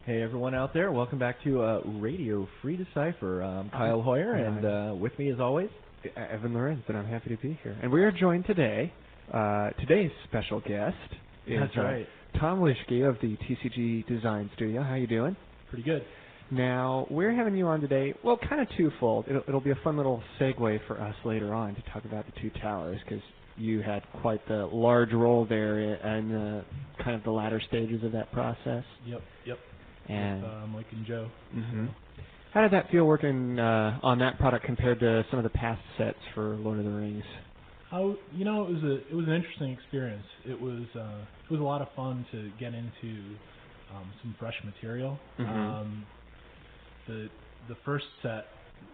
Hey everyone out there, welcome back to Radio Free Decipher. I'm Kyle Hoyer, and with me as always, Evan Lorenz, and I'm happy to be here. And we are joined today, today's special guest is that's right, Tom Lischke of the TCG Design Studio. How you doing? Pretty good. Now, we're having you on today, well, kind of twofold. It'll be a fun little segue for us later on to talk about the Two Towers, because you had quite the large role there in kind of the latter stages of that process. Yep. And with Mike and Joe. Mm-hmm. How did that feel working on that product compared to some of the past sets for Lord of the Rings? It was an interesting experience. It was a lot of fun to get into some fresh material. Mm-hmm. The first set,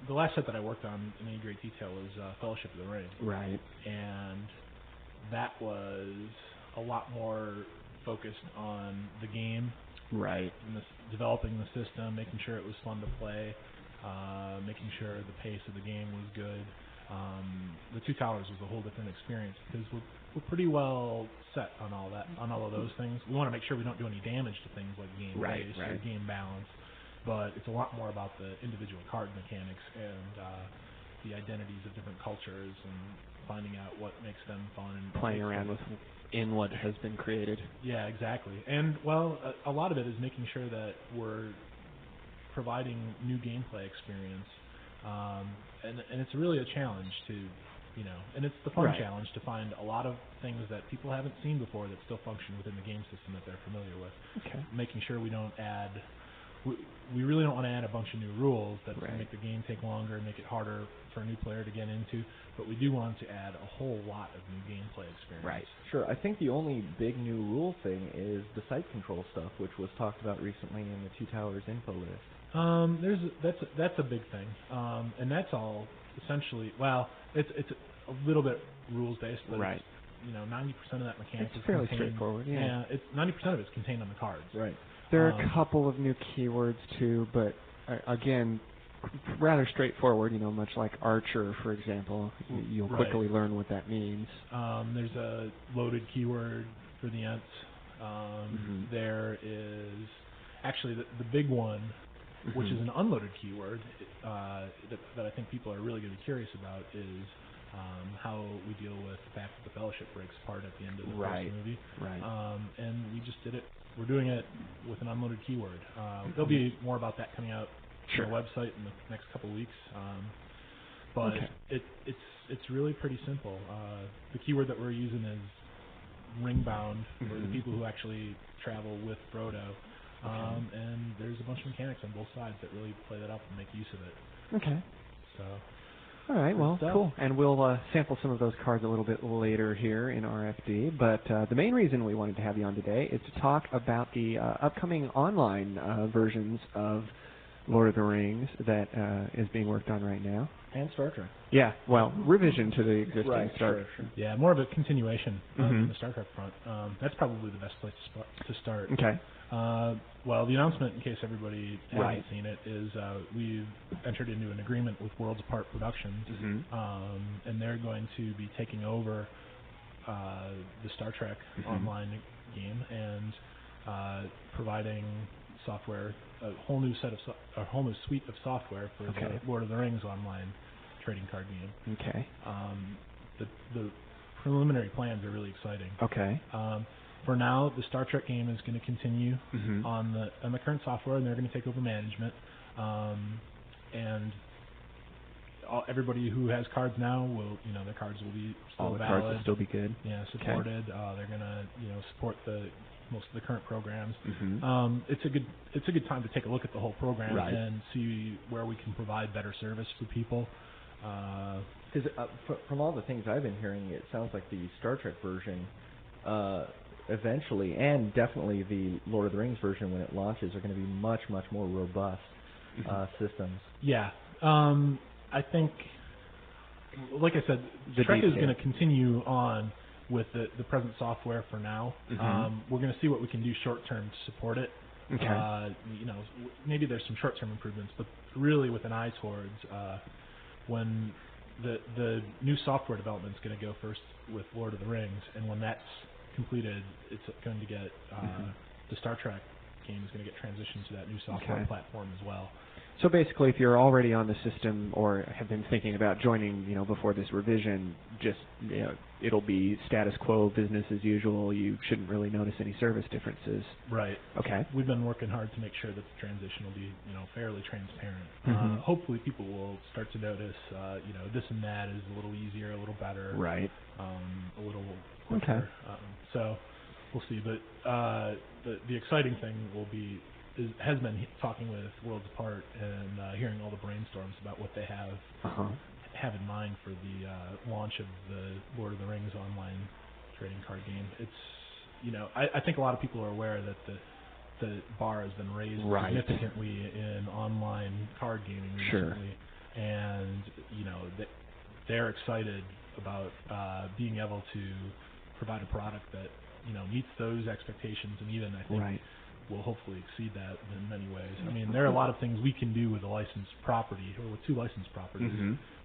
the last set that I worked on in any great detail was Fellowship of the Ring. Right. And that was a lot more focused on the game. Right. And developing the system, making sure it was fun to play, making sure the pace of the game was good. The Two Towers was a whole different experience because we're pretty well set on all of those things. We want to make sure we don't do any damage to things like game pace or game balance, but it's a lot more about the individual card mechanics and the identities of different cultures and finding out what makes them fun and playing around with in what has been created. Yeah, exactly. And well, a lot of it is making sure that we're providing new gameplay experience, and it's really a challenge to, and it's the fun challenge to find a lot of things that people haven't seen before that still function within the game system that they're familiar with. Okay. Making sure we don't add. We really don't want to add a bunch of new rules that make the game take longer and make it harder for a new player to get into, but we do want to add a whole lot of new gameplay experience. Right. Sure. I think the only big new rule thing is the site control stuff, which was talked about recently in the Two Towers info list. That's a big thing, and that's all essentially. Well, it's a little bit rules based, but 90% of that mechanics is fairly contained, straightforward. it's 90% of it's contained on the cards. Right. There are a couple of new keywords too, but again, rather straightforward. Much like Archer, for example, you'll quickly learn what that means. There's a loaded keyword for the Ents. There is actually the big one, which is an unloaded keyword that I think people are really going to be curious about is how we deal with the fact that the Fellowship breaks apart at the end of the first movie. Right. And we just did it. We're doing it with an unloaded keyword. There'll be more about that coming out on the website in the next couple of weeks. But it's really pretty simple. The keyword that we're using is ringbound for the people who actually travel with Frodo. And there's a bunch of mechanics on both sides that really play that up and make use of it. Okay. So. All right, well, cool. And we'll sample some of those cards a little bit later here in RFD. But the main reason we wanted to have you on today is to talk about the upcoming online versions of Lord of the Rings that is being worked on right now. And Star Trek. Yeah, well, revision to the existing Star Trek. Sure. Yeah, more of a continuation on the Star Trek front. That's probably the best place to start. Okay. Well, the announcement, in case everybody hasn't seen it, is we've entered into an agreement with Worlds Apart Productions, and they're going to be taking over the Star Trek online game and providing software, a whole new suite of software for the Lord of the Rings online trading card game. Okay. The preliminary plans are really exciting. Okay. For now, the Star Trek game is going to continue on the current software, and they're going to take over management. And everybody who has cards now will, their cards will be still all the valid. cards will still be good. Yeah, supported. They're going to, support most of the current programs. It's a good time to take a look at the whole program and see where we can provide better service for people. Because from all the things I've been hearing, it sounds like the Star Trek version. Eventually, and definitely the Lord of the Rings version when it launches, are going to be much, much more robust systems. Yeah. I think, like I said, Trek is going to continue on with the present software for now. We're going to see what we can do short-term to support it. Okay. Maybe there's some short-term improvements, but really with an eye towards when the new software development is going to go first with Lord of the Rings, and when that's completed, it's going to get the Star Trek game is going to get transitioned to that new software platform as well. So basically, if you're already on the system or have been thinking about joining, before this revision, just it'll be status quo, business as usual. You shouldn't really notice any service differences. Right. Okay. We've been working hard to make sure that the transition will be, fairly transparent. Hopefully, people will start to notice, this and that is a little easier, a little better. Right. A little quicker. Okay. So we'll see. But the exciting thing will be. Has been talking with Worlds Apart and hearing all the brainstorms about what they have in mind for the launch of the Lord of the Rings online trading card game. It's I think a lot of people are aware that the bar has been raised significantly in online card gaming recently, and they're excited about being able to provide a product that meets those expectations, and even I think. Will hopefully exceed that in many ways. I mean, there are a lot of things we can do with a licensed property, or with 2 licensed properties,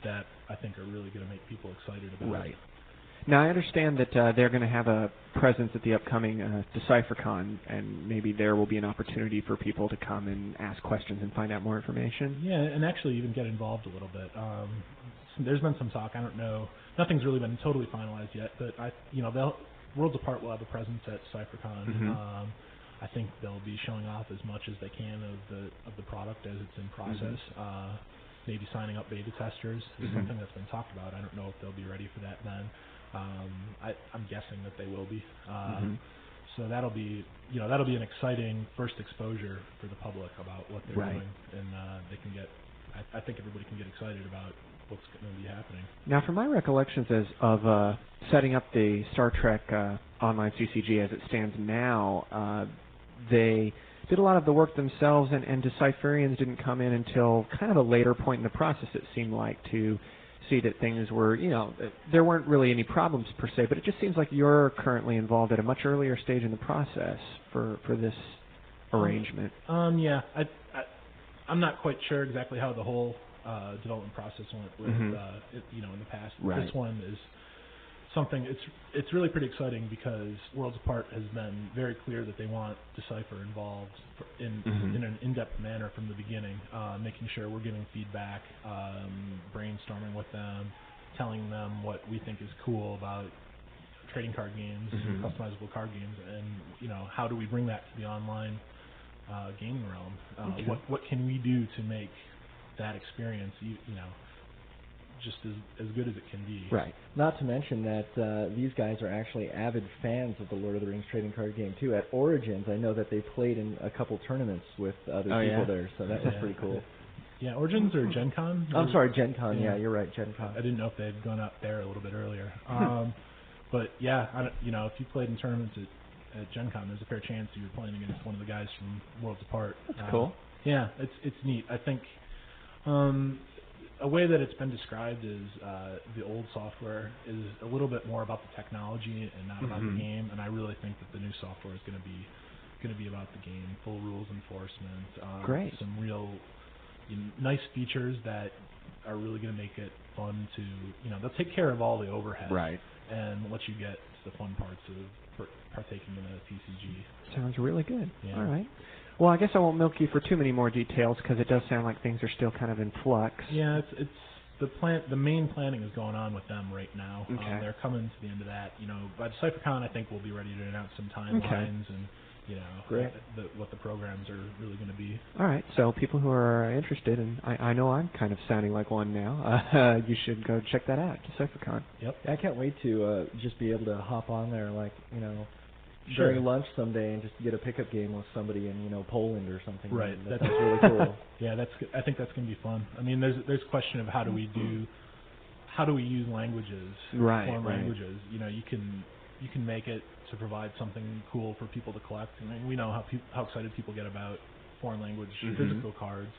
that I think are really going to make people excited about it. Now, I understand that they're going to have a presence at the upcoming DecipherCon, and maybe there will be an opportunity for people to come and ask questions and find out more information. Yeah, and actually even get involved a little bit. There's been some talk. I don't know. Nothing's really been totally finalized yet, but Worlds Apart will have a presence at DecipherCon. I think they'll be showing off as much as they can of the product as it's in process. Maybe signing up beta testers is something that's been talked about. I don't know if they'll be ready for that then. I'm guessing that they will be. So that'll be an exciting first exposure for the public about what they're doing, and they can get. I think everybody can get excited about what's going to be happening. Now, from my recollections of setting up the Star Trek online CCG as it stands now, they did a lot of the work themselves, and Decipherians didn't come in until kind of a later point in the process, it seemed like, to see that things were, there weren't really any problems per se, but it just seems like you're currently involved at a much earlier stage in the process for this arrangement. Yeah, I'm not quite sure exactly how the whole development process went with, in the past. This one is something. It's really pretty exciting because Worlds Apart has been very clear that they want Decipher involved in an in-depth manner from the beginning, making sure we're giving feedback, brainstorming with them, telling them what we think is cool about trading card games, customizable card games, and how do we bring that to the online gaming realm? What can we do to make that experience, just as good as it can be. Right. Not to mention that these guys are actually avid fans of the Lord of the Rings trading card game too. At Origins, I know that they played in a couple tournaments with other people there, so that was pretty cool. Yeah, Origins or Gen Con? I'm sorry, Gen Con. Yeah, you're right, Gen Con. I didn't know if they had gone up there a little bit earlier. But yeah, if you played in tournaments at Gen Con, there's a fair chance you were playing against one of the guys from Worlds Apart. That's cool. Yeah, it's neat. I think a way that it's been described is the old software is a little bit more about the technology and not about the game, and I really think that the new software is going to be about the game, full rules enforcement, Great. some real nice features that are really going to make it fun to, they'll take care of all the overhead and let you get to the fun parts of partaking in a TCG. Sounds really good. Yeah. All right. Well, I guess I won't milk you for too many more details because it does sound like things are still kind of in flux. Yeah, it's the main planning is going on with them right now. Okay. They're coming to the end of that. By DecipherCon, I think we'll be ready to announce some timelines and what the programs are really going to be. All right. So people who are interested, and I know I'm kind of sounding like one now, you should go check that out, DecipherCon. Yep. I can't wait to just be able to hop on there, during lunch someday and just get a pickup game with somebody in Poland or something. Right. That's really cool. Yeah, I think that's going to be fun. I mean, there's a question of how do we use languages, foreign languages. You can make it to provide something cool for people to collect. I mean, we know how excited people get about foreign language physical cards.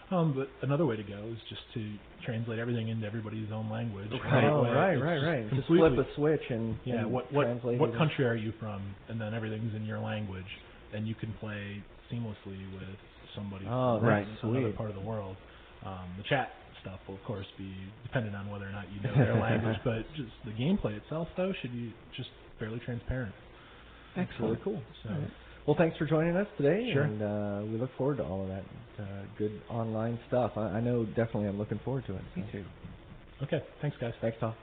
But another way to go is just to translate everything into everybody's own language. Right. Just flip a switch and translate. What country are you from? And then everything's in your language, and you can play seamlessly with somebody from another part of the world. The chat stuff will, of course, be dependent on whether or not you know their language, but just the gameplay itself, though, should be just fairly transparent. Excellent. Really cool. So. Right. Well, thanks for joining us today. Sure. And we look forward to all of that good online stuff. I know definitely I'm looking forward to it. Me too. Okay. Thanks, guys. Thanks, Tom.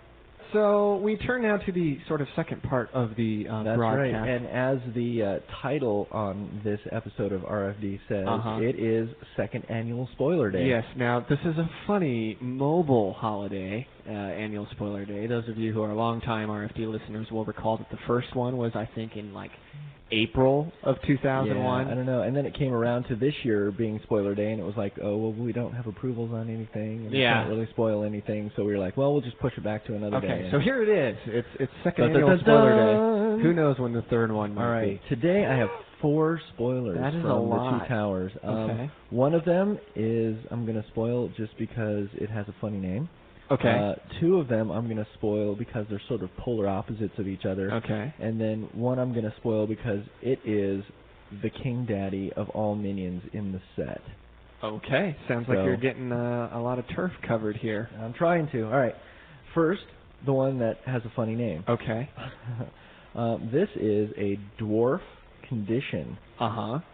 So we turn now to the sort of second part of the That's broadcast. right. And as the title on this episode of RFD says, it is Second Annual Spoiler Day. Yes. Now, this is a funny mobile holiday, Annual Spoiler Day. Those of you who are longtime RFD listeners will recall that the first one was, I think, in like April of 2001. Yeah, I don't know. And then it came around to this year being Spoiler Day, and it was like, oh, well, we don't have approvals on anything, and we can't really spoil anything, so we were like, well, we'll just push it back to another day. Okay, so here it is. It's Second Annual Spoiler Day. Who knows when the third one might be. Today I have 4 spoilers that is from a lot. the Two Towers. Okay. One of them is I'm going to spoil just because it has a funny name. Okay. 2 of them I'm going to spoil because they're sort of polar opposites of each other. Okay. And then one I'm going to spoil because it is the King Daddy of all minions in the set. Okay. Sounds like you're getting a lot of turf covered here. I'm trying to. All right. First, the one that has a funny name. Okay. This is a dwarf condition. Has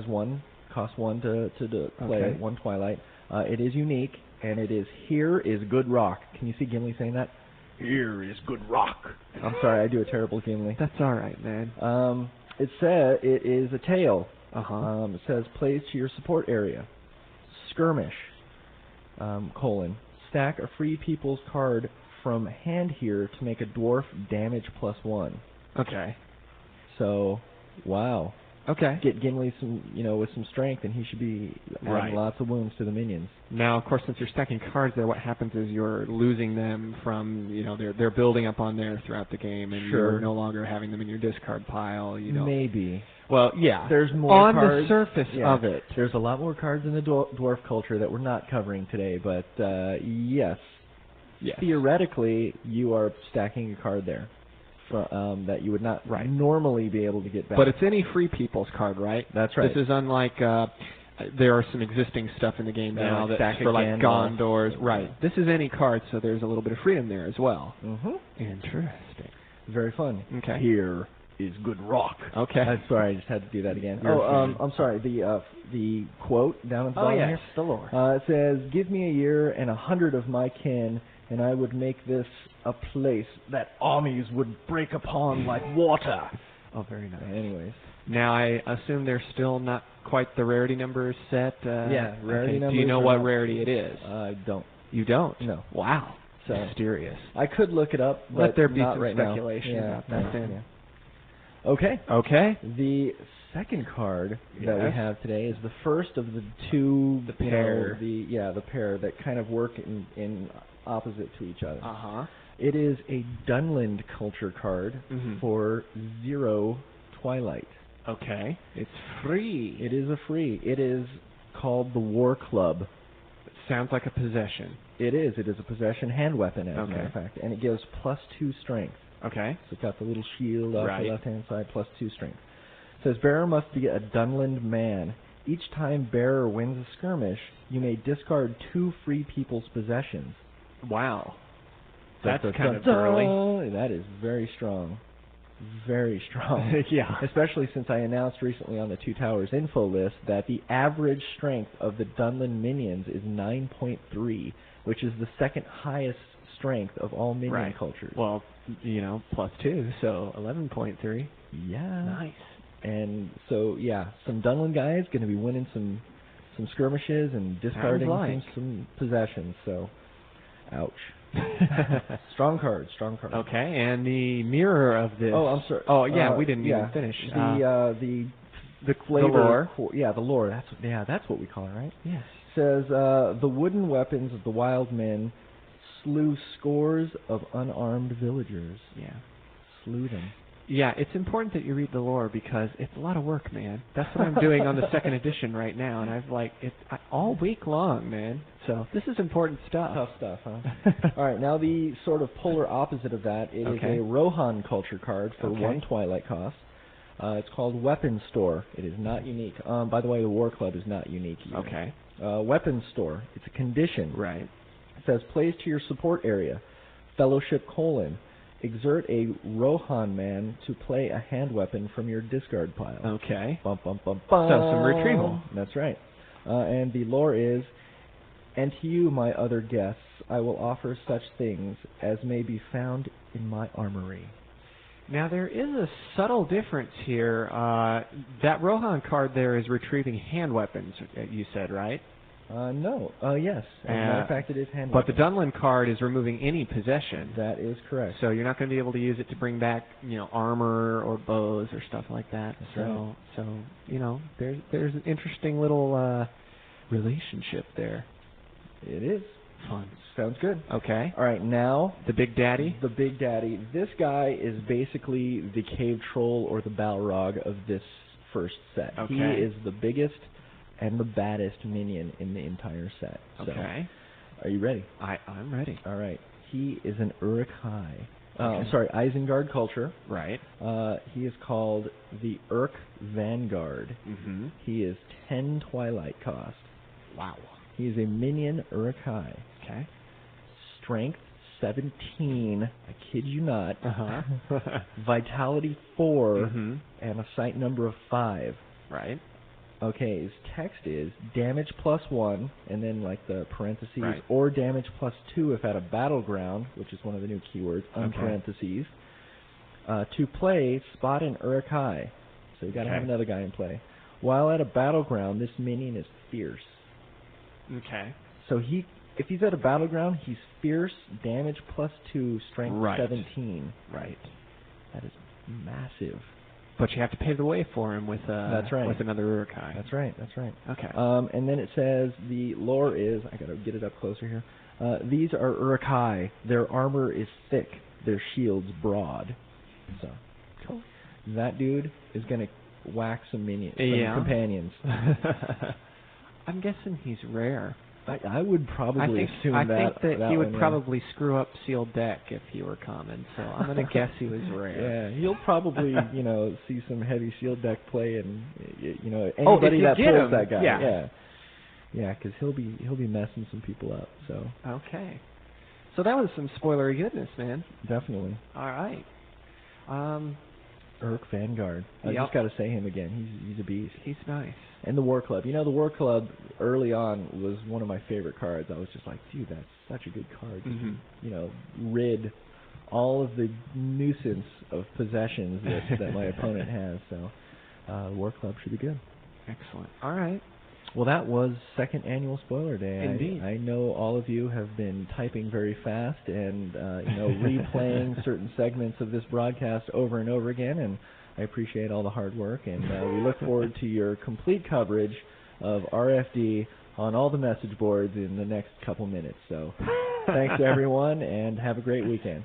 1, costs 1 to play it, 1 Twilight. It is unique, and it is Here is Good Rock. Can you see Gimli saying that? Here is Good Rock. I'm sorry, I do a terrible Gimli. That's all right, man. It says it is a tale. It says plays to your support area. Skirmish, stack a free people's card from hand here to make a dwarf damage +1. Okay. So, wow. Okay. Get Gimli with some strength, and he should be adding lots of wounds to the minions. Now, of course, since you're stacking cards there, what happens is you're losing them from, they're building up on there throughout the game, and you're no longer having them in your discard pile. Maybe. Well, yeah. There's more on cards. The surface of it. There's a lot more cards in the dwarf culture that we're not covering today, but yes. Theoretically, you are stacking a card there. That you would not normally be able to get back. But it's any Free People's card, right? That's right. This is unlike, there are some existing stuff in the game now that's for like Gondors. Right. This is any card, so there's a little bit of freedom there as well. Interesting. Very fun. Okay. Here is Good Rock. Okay. Sorry, I just had to do that again. I'm sorry. The quote down at the bottom here. The lore. It says, "Give me a year and 100 of my kin, and I would make this a place that armies would break upon like water." Oh, very nice. Anyways. Now, I assume there's still not quite the rarity number set. Rarity numbers. Do you know what rarity it is? I don't. You don't? No. Wow. So mysterious. I could look it up, but let there be not some right speculation now. about that. Yeah. Okay. Okay. The second card that we have today is the first of the 2. The pair. The pair that kind of work in opposite to each other. It is a Dunland culture card for 0 Twilight. Okay. It's free. It is a free. It is called the War Club. It sounds like a possession. It is. It is a possession hand weapon, as a matter of fact. And it gives +2 strength. Okay. So it's got the little shield off the left-hand side, +2 strength. It says, bearer must be a Dunland man. Each time bearer wins a skirmish, you may discard 2 free people's possessions. Wow. That's kind of early. That is very strong. Very strong. Yeah. Especially since I announced recently on the Two Towers info list that the average strength of the Dunland minions is 9.3, which is the second highest strength of all minion cultures. Well, +2, so 11.3. Yeah. Nice. And so, some Dunland guys going to be winning some skirmishes and discarding some possessions. So, ouch. Strong card. Okay, and the mirror of this. Oh, I'm sorry. Oh, yeah, we didn't even finish. The flavor. The lore. The lore. That's what we call it, right? Yes. Says the wooden weapons of the wild men slew scores of unarmed villagers. Yeah. Slew them. Yeah, it's important that you read the lore because it's a lot of work, man. That's what I'm doing on the second edition right now, and I've all week long, man. So this is important stuff. Tough stuff, huh? All right, now the sort of polar opposite of that is a Rohan culture card for 1 Twilight cost. It's called Weapons Store. It is not unique. By the way, the War Club is not unique either. Okay. Weapons Store. It's a condition. Right. It says, plays to your support area. Fellowship : exert a Rohan man to play a hand weapon from your discard pile. Okay. Bum, bum, bum, bum. So some retrieval. That's right. And the lore is, and to you, my other guests, I will offer such things as may be found in my armory. Now, there is a subtle difference here. That Rohan card there is retrieving hand weapons, you said, right? No. Yes. As a matter of fact, it is hand But weapons. the Dunlin card is removing any possession. That is correct. So you're not going to be able to use it to bring back, armor or bows or stuff like that. That's so, right. there's an interesting little relationship there. It is. Fun. Sounds good. Okay. All right, now The Big Daddy? The Big Daddy. This guy is basically the cave troll or the Balrog of this first set. Okay. He is the biggest and the baddest minion in the entire set. Okay. So, are you ready? I'm ready. All right. He is an Uruk-hai. Okay. Isengard culture. Right. He is called the Urk Vanguard. Mm-hmm. He is 10 Twilight cost. Wow. He is a minion Uruk-hai. Okay. Strength 17. I kid you not. Uh-huh. Vitality 4. Mm-hmm. And a sight number of 5. Right. Okay, his text is damage +1, and then like the parentheses, Right. or damage +2 if at a battleground, which is one of the new keywords, parentheses. To play, spot an Uruk-hai. So you got to have another guy in play. While at a battleground, this minion is fierce. Okay. So if he's at a battleground, he's fierce, damage +2, strength 17. Right. That is massive. But you have to pave the way for him with That's right. with another Uruk-hai. That's right. Okay. And then it says the lore is, I gotta get it up closer here. These are Uruk-hai. Their armor is thick. Their shields broad. So, cool. That dude is gonna whack some minions, some companions. I'm guessing he's rare. I would probably assume I that. think that he would one, probably screw up sealed deck if he were common. So I'm gonna guess he was rare. Yeah, he'll probably see some heavy sealed deck play, and anybody that pulls that guy. Yeah, because he'll be messing some people up. So okay, so that was some spoilery goodness, man. Definitely. All right. Urk Vanguard. I just got to say him again. He's a beast. He's nice. And the War Club. The War Club early on was one of my favorite cards. I was just like, dude, that's such a good card. Mm-hmm. Rid all of the nuisance of possessions that my opponent has. So, the War Club should be good. Excellent. All right. Well, that was second annual spoiler day. Indeed. I know all of you have been typing very fast and replaying certain segments of this broadcast over and over again, and I appreciate all the hard work, and we look forward to your complete coverage of RFD on all the message boards in the next couple minutes. So thanks to everyone, and have a great weekend.